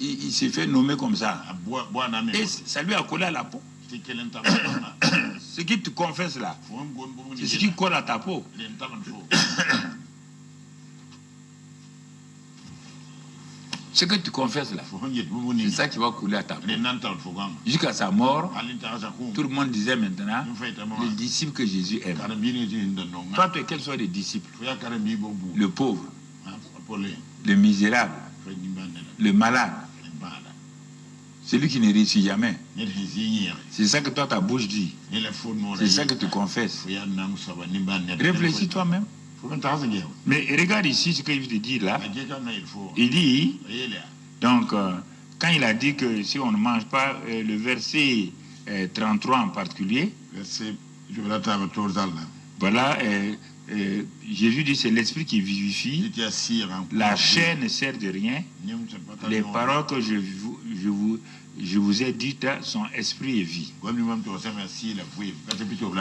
il s'est fait nommer comme ça. Et ça lui a collé à la peau. Ce qui te confesse là, c'est ce qui colle à ta peau. Ce que tu confesses là, c'est ça qui va couler à ta peau. Jusqu'à sa mort, tout le monde disait maintenant, les disciples que Jésus aime. Toi, quels sont les disciples? Le pauvre, le misérable, le malade, celui qui ne réussit jamais. C'est ça que toi, ta bouche dit. C'est ça que tu confesses. Réfléchis toi-même. Mais regarde ici ce qu'il te dit là. Il dit, donc, quand il a dit que si on ne mange pas, le verset 33 en particulier, voilà, Jésus dit c'est l'esprit qui vivifie, la chair ne sert de rien, les paroles que je vous ai dites sont esprit et vie.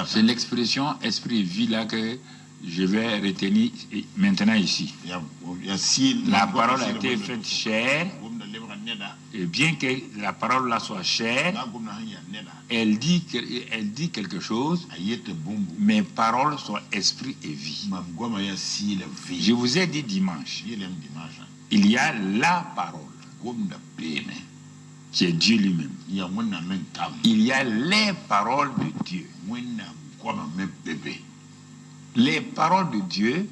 C'est l'expression esprit et vie là que je vais retenir maintenant ici. La parole a été faite chair, et bien que la parole là soit chère, elle dit quelque chose. Mes paroles sont esprit et vie. Je vous ai dit dimanche, il y a la parole qui est Dieu lui-même. Il y a les paroles de Dieu. Les paroles de Dieu,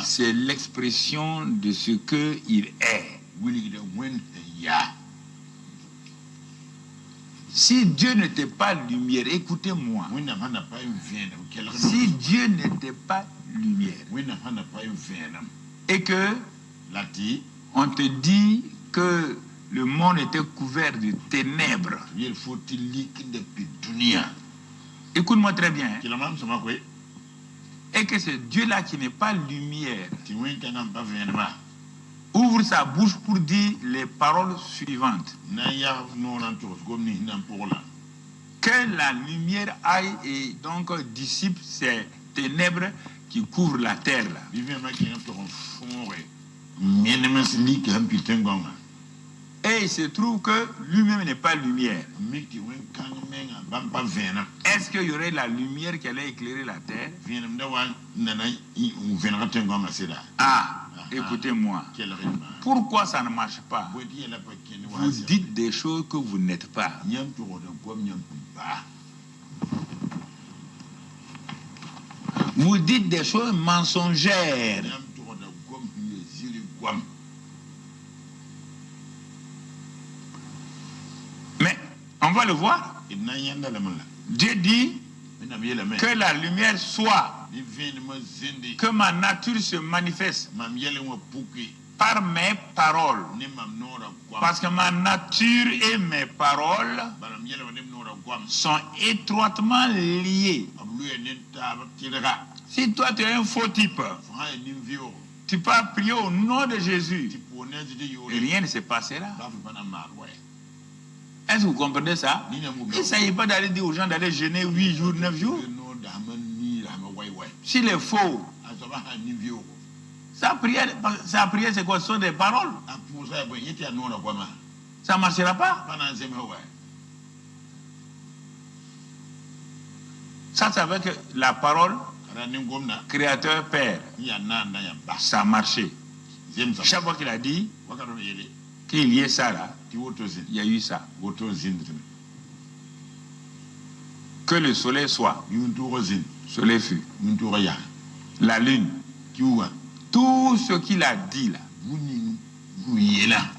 c'est l'expression de ce qu'il est. Si Dieu n'était pas lumière, écoutez-moi. Si Dieu n'était pas lumière, et que on te dit que le monde était couvert de ténèbres, écoute-moi très bien. Et que c'est Dieu-là qui n'est pas lumière, ouvre sa bouche pour dire les paroles suivantes. Que la lumière aille et donc dissipe ces ténèbres qui couvrent la terre là. Et il se trouve que lui-même n'est pas lumière. Est-ce qu'il y aurait la lumière qui allait éclairer la terre? Ah, écoutez-moi. Pourquoi ça ne marche pas? Vous dites des choses que vous n'êtes pas. Vous dites des choses mensongères. Mais on va le voir. Dieu dit que la lumière soit, que ma nature se manifeste par mes paroles. Parce que ma nature et mes paroles sont étroitement liées. Si toi tu es un faux type, tu peux prier au nom de Jésus et rien ne se passera. Est-ce que vous comprenez ça? Il ne s'agit pas d'aller dire aux gens d'aller jeûner 8 jours, 9 jours. S'il est faux, sa prière c'est quoi? Ce sont des paroles. Ça ne marchera pas. Ça, c'est avec la parole Créateur Père. Ça a marché. Chaque fois qu'il a dit qu'il y ait ça là, il y a eu ça. Que le soleil soit. Soleil fut. La lune. Tout ce qu'il a dit là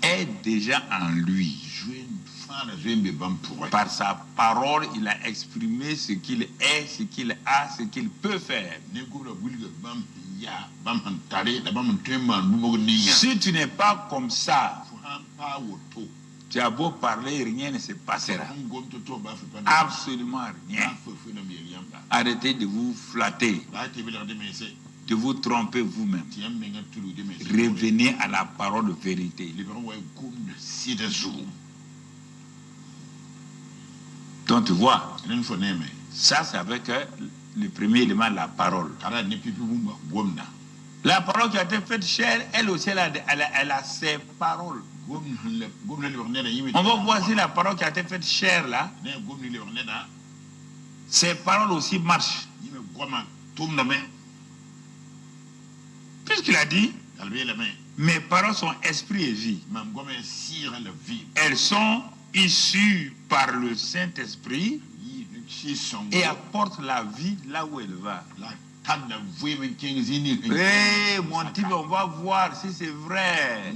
est déjà en lui. Par sa parole, il a exprimé ce qu'il est, ce qu'il a, ce qu'il peut faire. Si tu n'es pas comme ça, tu as beau parler, rien ne se passera. Absolument rien. Arrêtez de vous flatter, de vous tromper vous-même. Revenez à la parole de vérité. Donc tu vois, ça c'est avec le premier élément, la parole. La parole qui a été faite chair, elle aussi, elle a ses paroles. On va voir si la parole qui a été faite chair là, ces paroles aussi marchent. Puisqu'il a dit, mes paroles sont esprit et vie. Elles sont issues par le Saint-Esprit et apportent la vie là où elle va. Hey, mon type, on va voir si c'est vrai.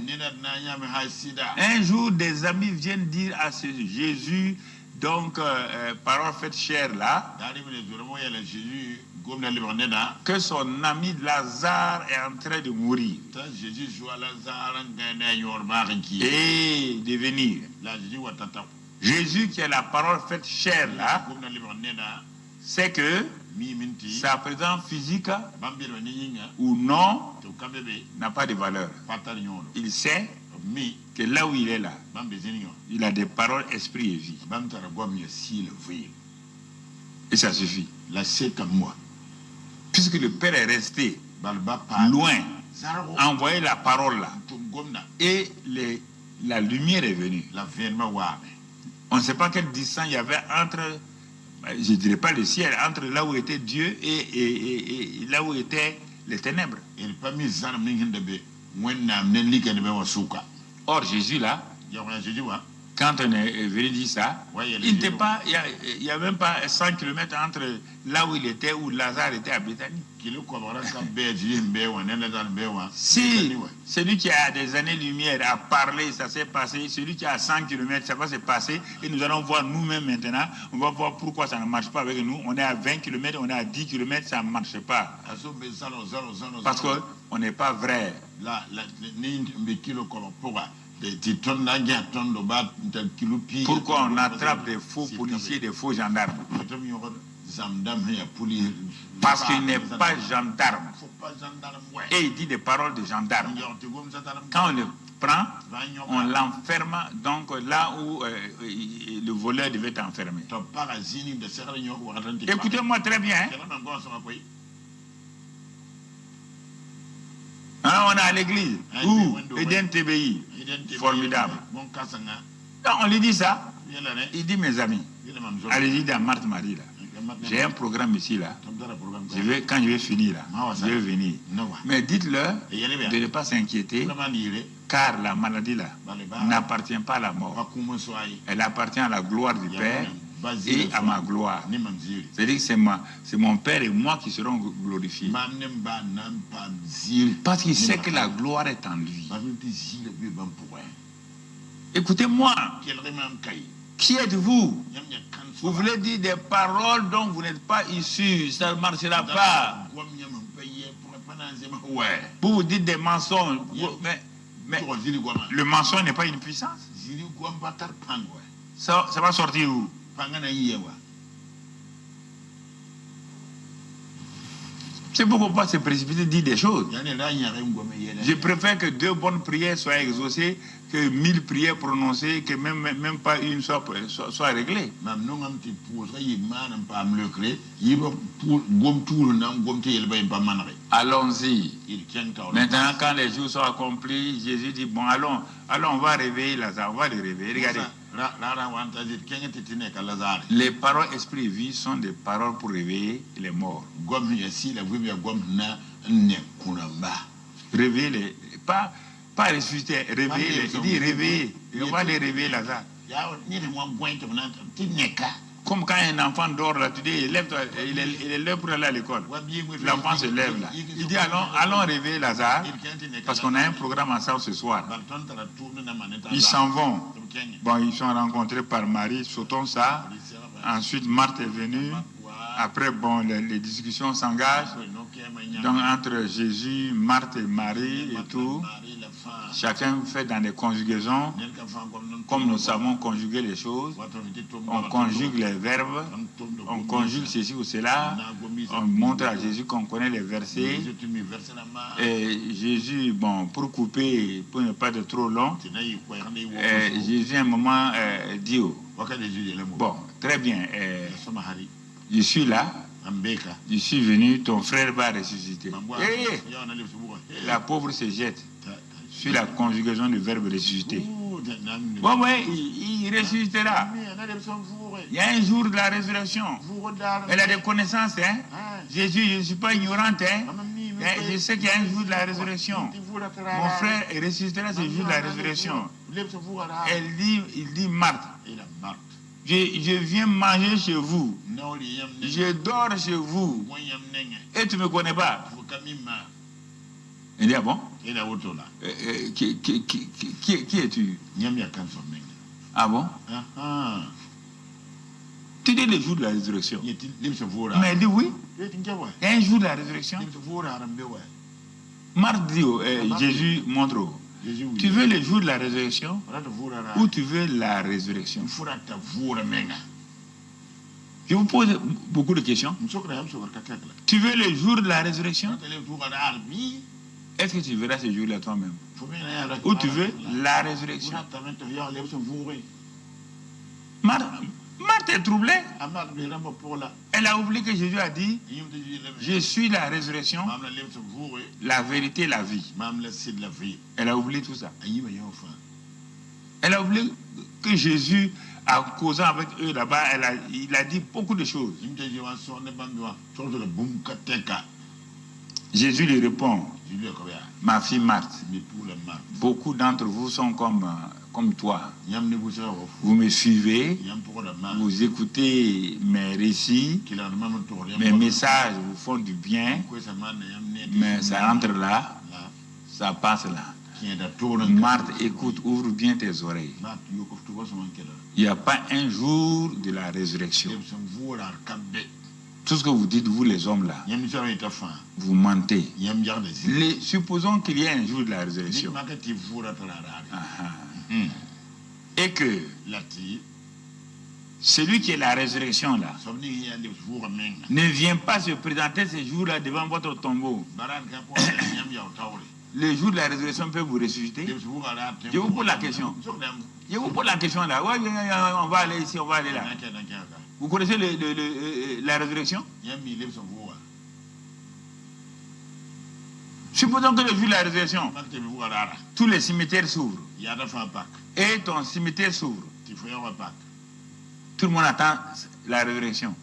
Un jour, des amis viennent dire à ce Jésus, donc, parole faite chair là, que son ami Lazare est en train de mourir et de venir. Jésus, qui est la parole faite chair là, c'est que sa présence physique ou non n'a pas de valeur. Il sait que là où il est là, il a des paroles, esprit et vie. Et ça suffit. Puisque le Père est resté loin, a envoyé la parole là, et la lumière est venue. On ne sait pas quelle distance il y avait entre, je ne dirais pas le ciel, entre là où était Dieu et là où étaient les ténèbres. Or Jésus là, quand on est venu dire ça, il n'était pas, il n'y a même pas 100 km entre là où il était, où Lazare était à Béthanie. Si celui qui a des années-lumière a parlé, ça s'est passé, celui qui a 100 km, ça va se passer, et nous allons voir nous-mêmes maintenant, on va voir pourquoi ça ne marche pas avec nous. On est à 20 km, on est à 10 km, ça ne marche pas. Parce qu'on n'est pas vrai. Pourquoi on attrape des faux policiers, des faux gendarmes? Parce qu'il n'est pas gendarme. Et il dit des paroles de gendarme. Quand on le prend, on l'enferme donc là où le voleur devait être enfermé. Écoutez-moi très bien. Hein, on est à l'église. Où Eden TBI. Formidable. Quand on lui dit ça, il dit, mes amis, allez-y dans Marthe Marie là. J'ai un programme ici là. Quand je vais finir là, je vais venir. Mais dites-leur de ne pas s'inquiéter, car la maladie là n'appartient pas à la mort. Elle appartient à la gloire du Père et à ma gloire. C'est-à-dire que c'est mon Père et moi qui serons glorifiés. Parce qu'il sait que la gloire est en lui. Écoutez-moi. Qui êtes-vous? Vous voulez dire des paroles dont vous n'êtes pas issus. Ça ne marchera pas. Vous vous dites des mensonges. Mais le mensonge n'est pas une puissance. Ça va sortir où? C'est pourquoi pas se précipiter dire des choses. Je préfère que 2 bonnes prières soient exaucées que 1000 prières prononcées, que même pas une soit réglée. Allons-y. Maintenant, quand les jours sont accomplis, Jésus dit, bon, allons, on va réveiller Lazare, on va le réveiller. Regardez. Les paroles esprit et vie sont des paroles pour réveiller les morts. Réveiller les... Pas ressusciter, réveiller. Il dit réveiller. On va les réveiller Lazare. Comme quand un enfant dort là, tu dis, lève-toi, il est l'heure pour aller à l'école. L'enfant se lève là. Il dit, allons réveiller Lazare, parce qu'on a un programme ensemble ce soir. Ils s'en vont. Bon, ils sont rencontrés par Marie, sautons ça. Ensuite, Marthe est venue. Après, bon, les discussions s'engagent. Donc, entre Jésus, Marthe et Marie et tout, chacun fait dans des conjugaisons. Comme nous savons conjuguer les choses, on conjugue les verbes, on conjugue ceci ou cela, on montre à Jésus qu'on connaît les versets. Et Jésus, bon, pour couper, pour ne pas être trop long, Jésus à un moment dit, bon, très bien, je suis là, je suis venu, ton frère va ressusciter. Et la pauvre se jette sur la conjugaison du verbe ressusciter. Ouais, il ressuscitera. Il y a un jour de la résurrection. Elle a des connaissances, hein. Jésus, je ne suis pas ignorante, hein. Je sais qu'il y a un jour de la résurrection. Mon frère ressuscitera ce jour de la résurrection. Il dit Marthe, je viens manger chez vous. Je dors chez vous. Et tu ne me connais pas. Il dit, ah bon? Qui es-tu? Ah bon? Tu dis le jour de la résurrection. Mais il dit oui. Il y a un jour de la résurrection. Marthe dit, Jésus montre. Tu veux le jour de la résurrection ou tu veux la résurrection? Je vous pose beaucoup de questions. Tu veux le jour de la résurrection? Est-ce que tu verras ce jour-là toi-même? Ou tu veux la résurrection? Marthe est troublée. Elle a oublié que Jésus a dit, je suis la résurrection, la vérité et la vie. Elle a oublié tout ça. Elle a oublié que Jésus, en causant avec eux là-bas, il a dit beaucoup de choses. Jésus lui répond, ma fille Marthe, beaucoup d'entre vous sont comme toi. Vous me suivez, vous écoutez mes récits, mes messages vous font du bien, mais ça entre là, ça passe là. Marthe, écoute, ouvre bien tes oreilles. Il n'y a pas un jour de la résurrection. Tout ce que vous dites, vous les hommes là, vous mentez. Supposons qu'il y ait un jour de la résurrection. Et que celui qui est la résurrection là ne vient pas se présenter ce jour-là devant votre tombeau. Le jour de la résurrection peut vous ressusciter. Je vous pose la question. Je vous pose la question là. Ouais, on va aller ici, on va aller là. Vous connaissez la résurrection? Supposons que le jour de la résurrection, tous les cimetières s'ouvrent. Et ton cimetière s'ouvre. Tout le monde attend la résurrection.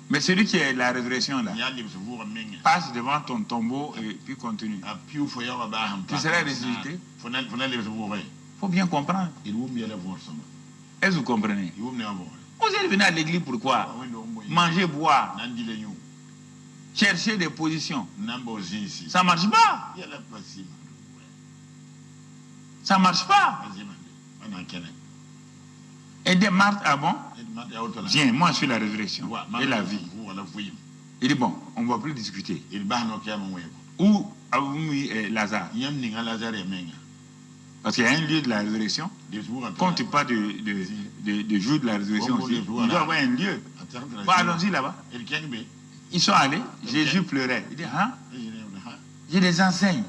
Mais celui qui est la résurrection là, passe devant ton tombeau et puis continue. Tu seras ressuscité. Il faut bien comprendre. Est-ce que vous comprenez? Vous êtes venu à l'église pourquoi? Manger, boire. Chercher des positions. Ça ne marche pas. Ça ne marche pas. Et des Marthe, ah bon? Viens, moi je suis la résurrection et la vie. Il dit bon, on ne va plus discuter. Où avez-vous mis Lazare? Parce qu'il y a un lieu de la résurrection. Quand tu parles de jour de la résurrection aussi, il doit y avoir un lieu. Bon, allons-y là-bas. Ils sont allés, Jésus pleurait. Il dit, hein? Je les enseigne.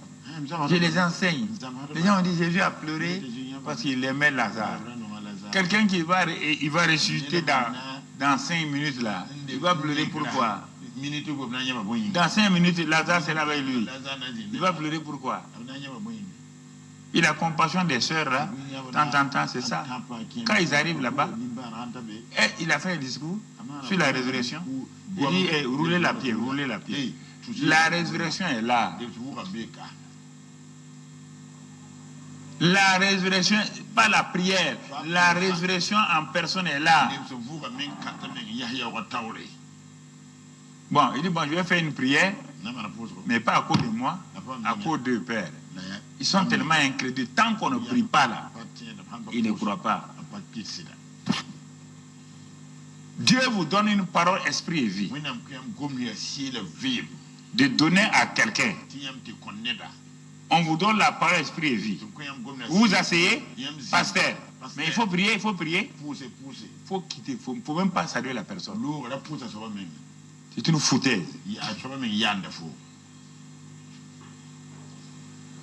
Je les enseigne. Les gens ont dit, Jésus a pleuré parce qu'il aimait Lazare. Quelqu'un qui va ressusciter dans 5 minutes là, il va pleurer pourquoi? Dans 5 minutes, Lazare sera avec lui. Il va pleurer pourquoi? Il a compassion des sœurs là, de temps, c'est ça. Quand ils arrivent là-bas, il a fait un discours sur la résurrection. Il dit, roulez la pierre, roulez la pierre. La résurrection est là. La résurrection, pas la prière, la résurrection en personne est là. Bon, il dit, bon, je vais faire une prière, mais pas à cause de moi, à cause d'eux, Père. Ils sont tellement incrédules. Tant qu'on ne prie pas là, ils ne croient pas. Dieu vous donne une parole, esprit et vie. De donner à quelqu'un. On vous donne la parole, esprit et vie. Vous vous asseyez, pasteur. Mais il faut prier, il faut prier. Il faut quitter, il ne faut même pas saluer la personne. C'est une foutaise.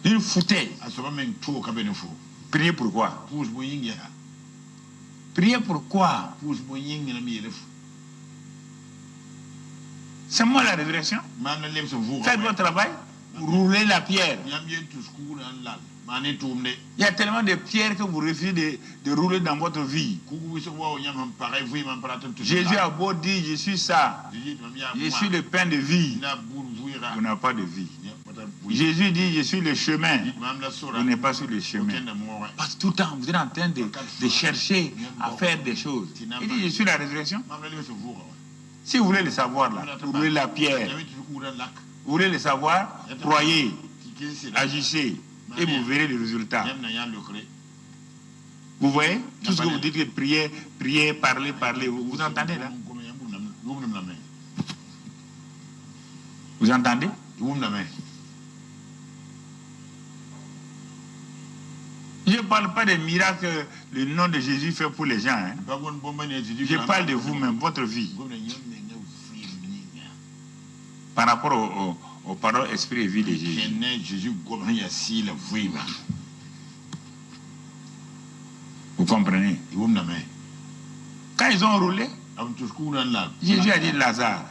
Une foutaise. Prier pourquoi? Prier pourquoi? C'est moi la résurrection. Faites votre travail. Roulez la pierre. Il y a tellement de pierres que vous refusez de rouler dans votre vie. Jésus a beau dire, je suis ça, je suis le pain de vie, vous n'avez pas de vie. Jésus dit, je suis le chemin, vous n'êtes pas sur le chemin. Parce que tout le temps, vous êtes en train de chercher à faire des choses. Il dit, je suis la résurrection. Si vous voulez le savoir, là, vous voulez la pierre, vous voulez le savoir, croyez, agissez. Et vous verrez le résultat. Vous voyez? Tout ce que vous dites, que priez, priez, parlez, parlez. Vous entendez là? Vous entendez? Je ne parle pas des miracles que le nom de Jésus fait pour les gens. Hein. Je parle de vous-même, votre vie. Par rapport aux paroles, esprit et vie de Jésus. Vous comprenez? Quand ils ont roulé, Jésus a dit Lazare,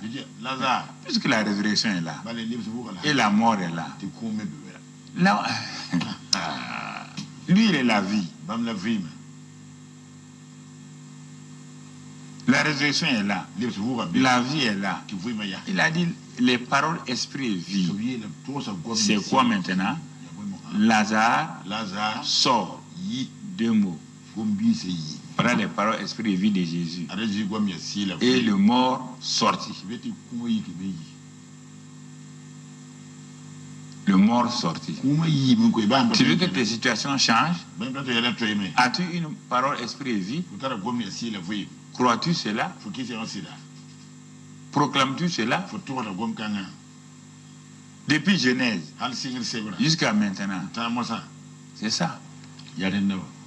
puisque la résurrection est là, et la mort est là, là lui, il est la vie. La résurrection est là. La vie est là. Il a dit les paroles, esprit et vie. C'est quoi maintenant? Lazare sort. 2 mots. Voilà les paroles, esprit et vie de Jésus. Et le mort sorti. Le mort sorti. Tu veux que tes situations changent? As-tu une parole, esprit et vie? Crois-tu cela? Proclames-tu cela? Depuis Genèse jusqu'à maintenant. C'est ça.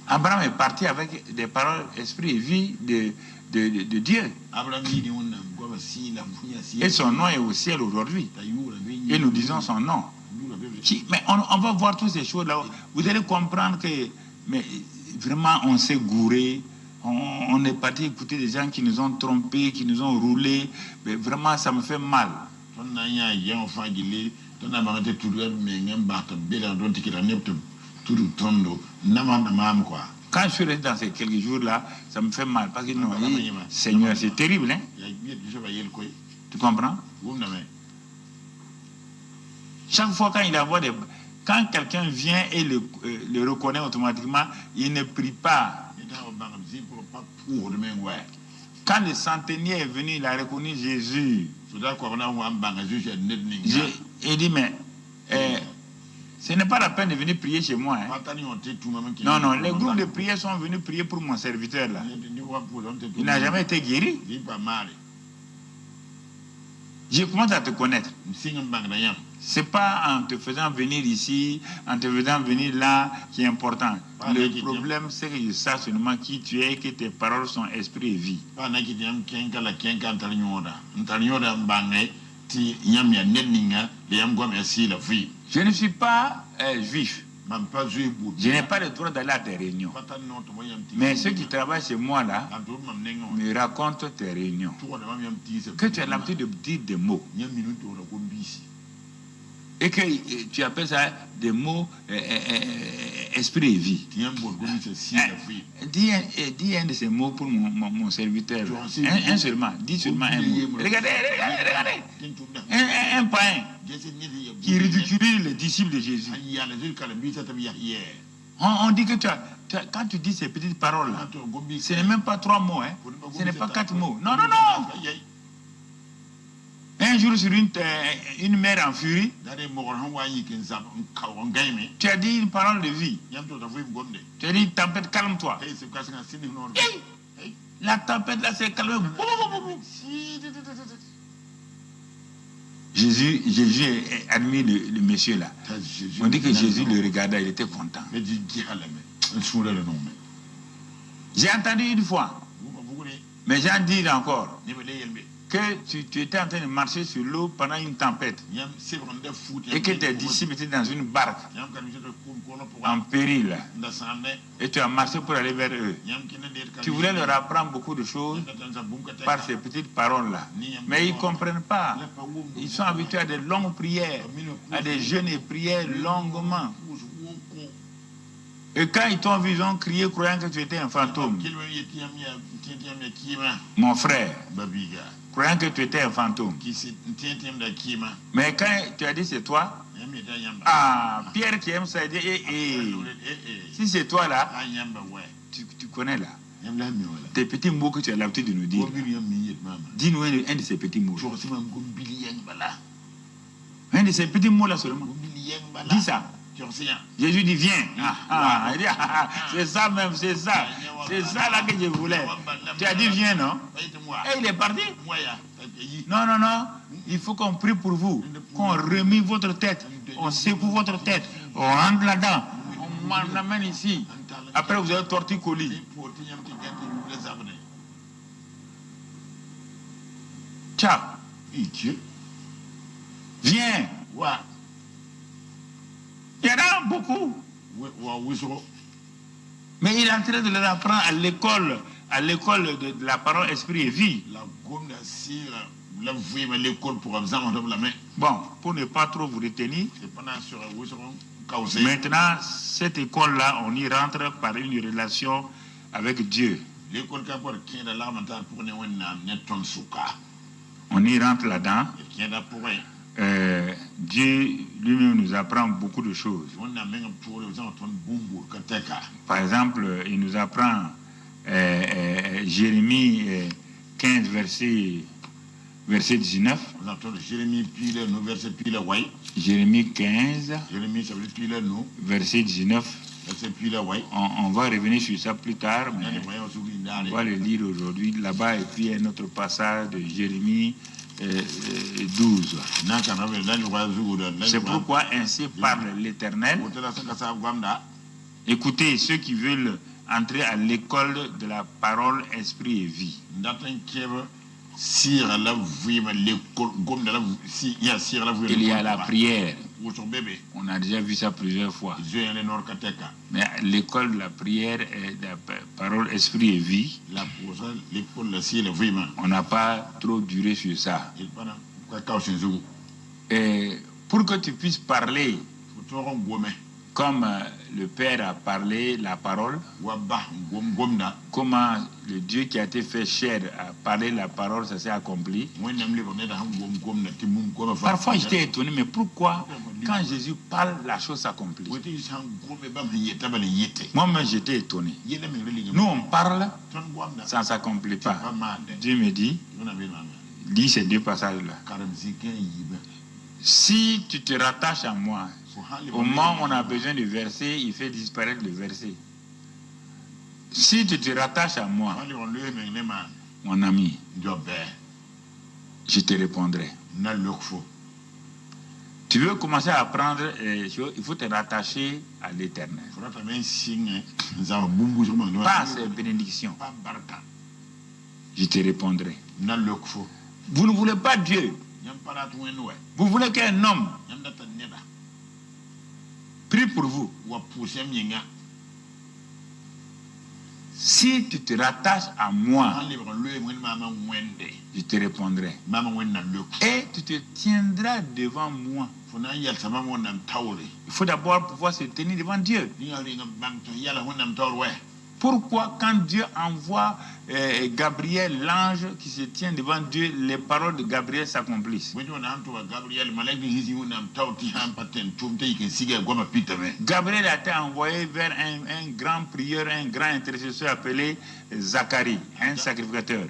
Abraham est parti avec des paroles, esprit et vie de Dieu. Et son nom est au ciel aujourd'hui. Et nous disons son nom. Mais on va voir toutes ces choses-là. Vous allez comprendre que mais vraiment on s'est gouré. On est parti écouter des gens qui nous ont trompés, qui nous ont roulés. Mais vraiment, ça me fait mal. Quand je suis resté dans ces quelques jours-là, ça me fait mal. Parce que non, Seigneur, c'est terrible. Hein? Tu comprends? Chaque fois quand il envoie des... Quand quelqu'un vient et le reconnaît automatiquement, il ne prie pas. Quand le centenier est venu, il a reconnu Jésus. Il dit, mais ce n'est pas la peine de venir prier chez moi. Hein. Non, non, les groupes de prière sont venus prier pour mon serviteur là. Il n'a jamais été guéri. Je commence à te connaître. C'est pas en te faisant venir ici, en te faisant venir là qui est important. Le problème, c'est que je sais seulement qui tu es et que tes paroles sont esprit et vie. Je ne suis pas juif. Je n'ai pas le droit d'aller à tes réunions. Mais ceux qui travaillent chez moi là me racontent tes réunions. Que tu as l'habitude de dire des mots. Et que tu appelles ça des mots esprit et vie. Dis un de ces mots pour mon serviteur. Un seulement. Dis seulement un mot. Regardez. Un païen qui ridiculise les disciples de Jésus. On dit que quand tu dis ces petites paroles-là, ce n'est même pas 3 mots. Hein. Ce n'est pas 4 mots. Non. Un jour sur une mère en furie, tu as dit une parole de vie. Tu as dit tempête, calme-toi. La tempête là s'est calmée. Jésus admire le monsieur là. On dit que Jésus le regarda, il était content. J'ai entendu une fois, mais j'en dis encore, que tu étais en train de marcher sur l'eau pendant une tempête et que tes disciples étaient dans une barque en péril et tu as marché pour aller vers eux. Tu voulais leur apprendre beaucoup de choses par ces petites paroles-là. Mais ils ne comprennent pas. Ils sont habitués à des longues prières, à des jeûnes et prières longuement. Et quand ils t'ont vu, ils ont crié croyant que tu étais un fantôme. Mon frère, croyant que tu étais un fantôme. Mais quand tu as dit c'est toi, ah, Pierre qui aime ça, il dit, si c'est toi là, tu connais là. Tes petits mots que tu as l'habitude de nous dire. Dis-nous un de ces petits mots. Un de ces petits mots là seulement. Dis ça. Jésus dit viens. C'est ça même, c'est ça. C'est ça là que je voulais. Tu as dit viens, non? Et il est parti. Non, non, non. Il faut qu'on prie pour vous. Qu'on remise votre tête. On secoue votre tête. On rentre là-dedans. On m'amène ici. Après vous avez torticolis. Ciao. Viens. Il y en a beaucoup. Mais il est en train de leur apprendre à l'école de la parole, esprit et vie. Bon, pour ne pas trop vous retenir, maintenant, cette école-là, on y rentre par une relation avec Dieu. On y rentre là-dedans. Dieu lui-même nous apprend beaucoup de choses. Par exemple, il nous apprend Jérémie 15, verset 19. Jérémie 15, verset 19. On va revenir sur ça plus tard, mais on va le lire aujourd'hui là-bas. Et puis un autre passage de Jérémie 12. C'est pourquoi ainsi parle l'Éternel. Écoutez, ceux qui veulent entrer à l'école de la parole, esprit et vie. Il y a la prière. On a déjà vu ça plusieurs fois. Mais l'école de la prière et de la parole, esprit et vie, on n'a pas trop duré sur ça. Et pour que tu puisses parler comme le Père a parlé la parole, comment le Dieu qui a été fait chair a parlé la parole, ça s'est accompli. Parfois j'étais étonné, mais pourquoi quand Jésus parle, la chose s'accomplit? Moi-même j'étais étonné. Nous on parle, ça ne s'accomplit pas. Dieu me dit, lis ces deux passages-là. Si tu te rattaches à moi, au moment où on a besoin de verset, il fait disparaître le verset. Si tu te rattaches à moi, mon ami, je te répondrai. Tu veux commencer à apprendre, il faut te rattacher à l'Éternel. Pas à ses bénédictions. Je te répondrai. Vous ne voulez pas Dieu. Vous voulez qu'un homme prie pour vous. Si tu te rattaches à moi, je te répondrai. Et tu te tiendras devant moi. Il faut d'abord pouvoir se tenir devant Dieu. Pourquoi quand Dieu envoie Gabriel, l'ange qui se tient devant Dieu, les paroles de Gabriel s'accomplissent? Gabriel a été envoyé vers un grand prieur, un grand intercesseur appelé Zacharie, un sacrificateur.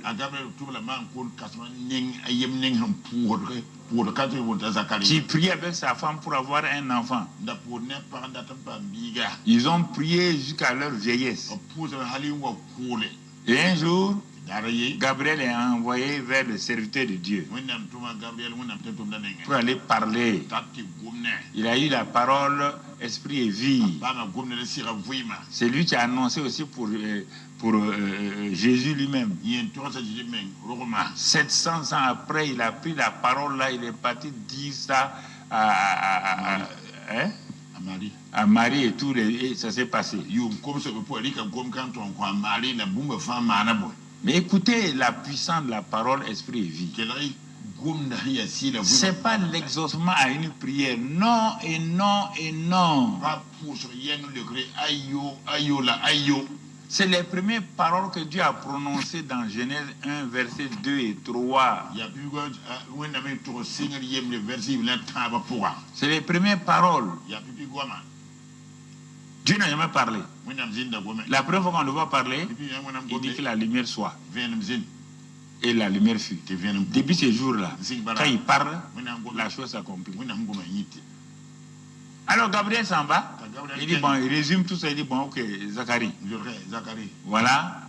Qui priait avec sa femme pour avoir un enfant. Ils ont prié jusqu'à leur vieillesse. Et un jour, Gabriel est envoyé vers le serviteur de Dieu pour aller parler. Il a eu la parole, esprit et vie. C'est lui qui a annoncé aussi pour Jésus lui-même. 700 ans après, il a pris la parole là, il est parti dire ça à Marie et tout, et ça s'est passé. Mais écoutez la puissance de la parole, esprit et vie. C'est pas l'exaucement à une prière. Non et non et non. C'est les premières paroles que Dieu a prononcées dans Genèse 1, versets 2 et 3. C'est les premières paroles. Dieu n'a jamais parlé. La première fois qu'on le voit parler, il dit que la lumière soit. Et la lumière fut. Depuis ces jours-là, quand il parle, la chose s'accomplit. Alors Gabriel s'en va. Il dit, bon, il résume tout ça. Il dit, bon, ok, Zacharie. Voilà.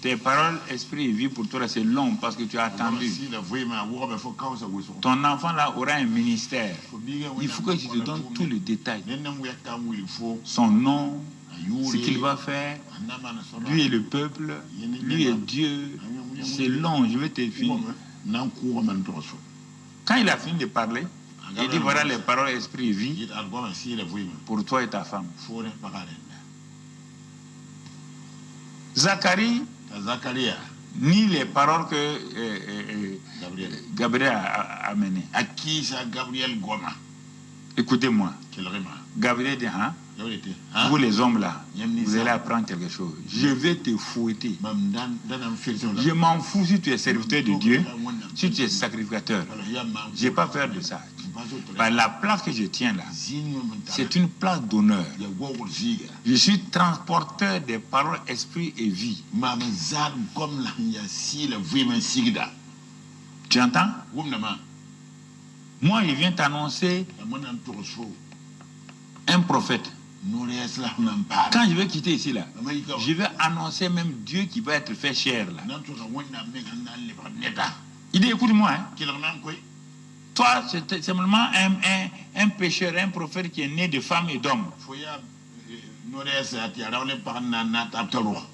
Tes paroles, esprit et vie pour toi, c'est long parce que tu as attendu. Ton enfant là aura un ministère. Il faut que tu te donnes tous les détails. Son nom, ce qu'il va faire. Lui et le peuple. Lui et Dieu. C'est long, je vais te finir. Quand il a fini de parler, il dit, voilà les paroles, esprit et vie pour toi et ta femme. Zacharie, ni les paroles que Gabriel a amenées. Écoutez-moi. Gabriel dit, hein? Vous les hommes là, vous allez apprendre quelque chose. Je vais te fouetter. Je m'en fous si tu es serviteur de Dieu, si tu es sacrificateur. Je n'ai pas peur de ça. La place que je tiens là, c'est une place d'honneur. Je suis transporteur des paroles, esprit et vie. Tu entends? Moi, il vient t'annoncer un prophète. Quand je vais quitter ici là, je vais annoncer même Dieu qui va être fait chair là. Il dit, écoute-moi, hein. Toi, c'est simplement un pécheur, un prophète qui est né de femme et d'homme.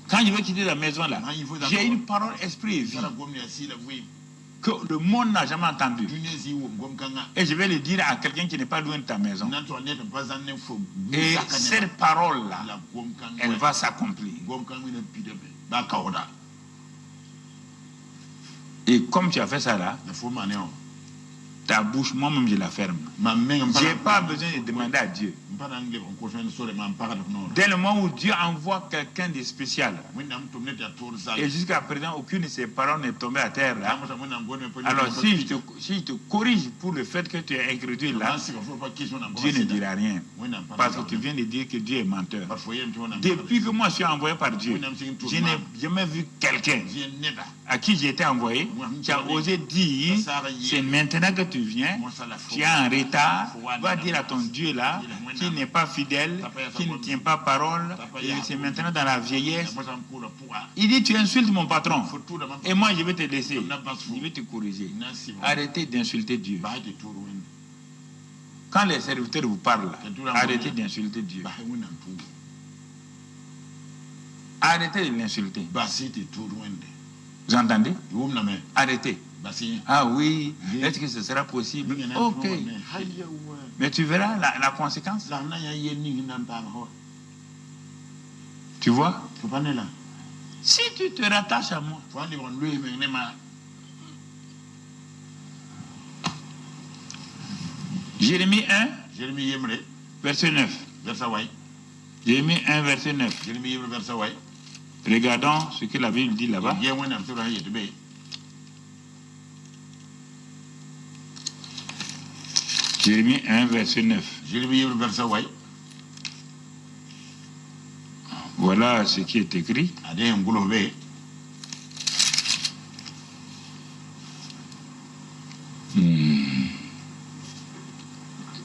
Quand je vais quitter la maison là, j'ai une parole, esprit et vie que le monde n'a jamais entendu. Et je vais le dire à quelqu'un qui n'est pas loin de ta maison. Et cette parole-là, elle va s'accomplir. Et comme tu as fait ça là, ta bouche, moi-même, je la ferme. Je n'ai pas besoin de demander à Dieu. Dès le moment où Dieu envoie quelqu'un de spécial, et jusqu'à présent, aucune de ses paroles n'est tombée à terre là, alors si je te corrige pour le fait que tu es incrédule là, Dieu ne dira rien. Parce que tu viens de dire que Dieu est menteur. Depuis que moi je suis envoyé par Dieu, je n'ai jamais vu quelqu'un à qui j'ai été envoyé qui a osé dire, c'est maintenant que tu viens, tu es en retard, va dire à ton Dieu là, qui n'est pas fidèle, qui ne tient pas parole, et c'est maintenant dans la vieillesse. Il dit, tu insultes mon patron, et moi je vais te laisser, je vais te corriger. Arrêtez d'insulter Dieu. Quand les serviteurs vous parlent, arrêtez d'insulter Dieu. Arrêtez de l'insulter. Vous entendez? Arrêtez. Ah oui, est-ce que ce sera possible? Ok. Mais tu verras la conséquence. Tu vois? Si tu te rattaches à moi. Jérémie 1, verset 9. Jérémie 1, verset 9. Regardons ce que la Bible dit là-bas. Jérémie 1, verset 9. Voilà ce qui est écrit.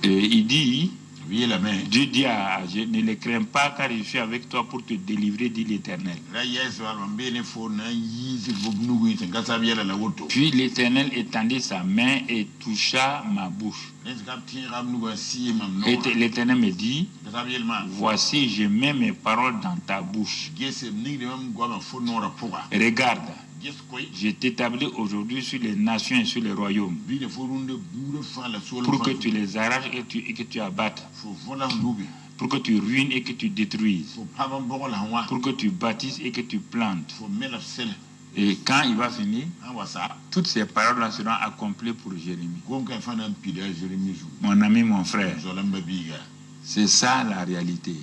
Et il dit, Dieu dit à je ne les crains pas car je suis avec toi pour te délivrer, dit l'Éternel. Puis l'Éternel étendit sa main et toucha ma bouche. Et l'Éternel me dit, voici, je mets mes paroles dans ta bouche. Regarde, je t'établis aujourd'hui sur les nations et sur les royaumes pour que tu les arraches et que tu abattes, pour que tu ruines et que tu détruises, pour que tu bâtisses et que tu plantes. Et quand il va finir, toutes ces paroles seront accomplies pour Jérémie. Mon ami, mon frère, c'est ça la réalité.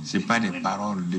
Ce n'est pas des paroles de